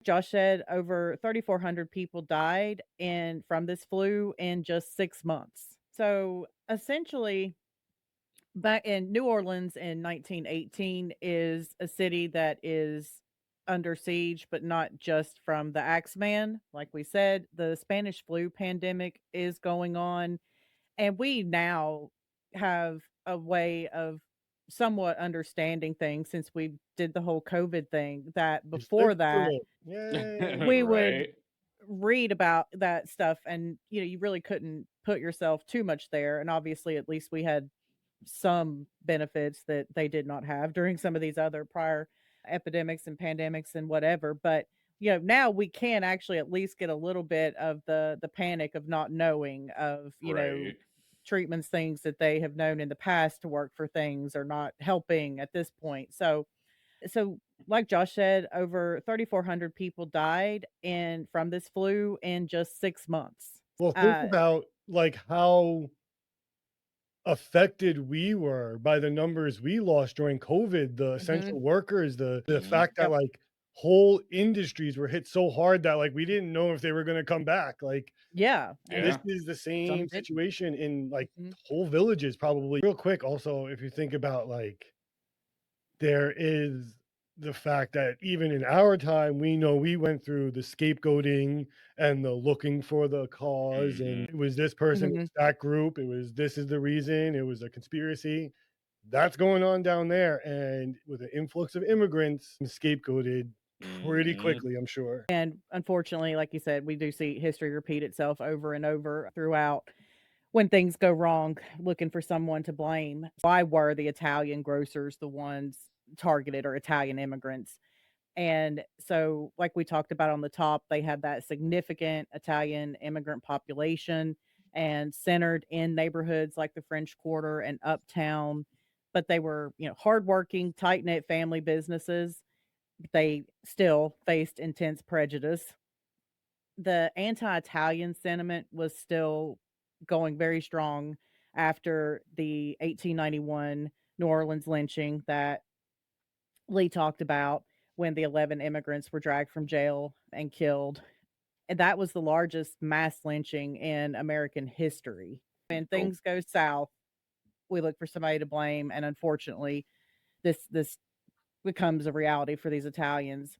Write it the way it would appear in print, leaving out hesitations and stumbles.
Josh said over 3,400 people died from this flu in just 6 months. So essentially, back in New Orleans in 1918 is a city that is under siege, but not just from the Axeman. Like we said, the Spanish flu pandemic is going on, and we now have a way of somewhat understanding things since we did the whole COVID thing. That You stick before to that, it. Yay. we would Right. read about that stuff, and you really couldn't put yourself too much there. And obviously, at least we had some benefits that they did not have during some of these other prior epidemics and pandemics and whatever. But now we can actually at least get a little bit of the panic of not knowing of Right. treatments, things that they have known in the past to work for things are not helping at this point. So like Josh said, over 3,400 people died from this flu in just 6 months. Well, think Uh, about, like, how affected we were by the numbers we lost during COVID, the mhm, essential workers, the Mhm. fact that, yep, like, whole industries were hit so hard that, like, we didn't know if they were gonna come back, like, yeah, this Yeah. and is the some same didn't. situation in, like, Mhm, whole villages probably. Real quick, also, if you think about, like, there is the fact that even in our time, we know we went through the scapegoating and the looking for the cause, and Mhm. it was this person, mhm. it's that group, it was this is the reason, it was a conspiracy. That's going on down there, and with an influx of immigrants, scapegoated pretty Mhm. quickly, I'm sure. And unfortunately, like you said, we do see history repeat itself over and over throughout when things go wrong, looking for someone to blame. Why were the Italian grocers the ones targeted, or Italian immigrants? And so, like we talked about on the top, they had that significant Italian immigrant population and centered in neighborhoods like the French Quarter and Uptown. But they were, hardworking, tight knit family businesses. They still faced intense prejudice. The anti-Italian sentiment was still going very strong after the 1891 New Orleans lynching that Lee talked about, when the 11 immigrants were dragged from jail and killed. And that was the largest mass lynching in American history. When Oh, things go south, we look for somebody to blame, and unfortunately, this becomes a reality for these Italians.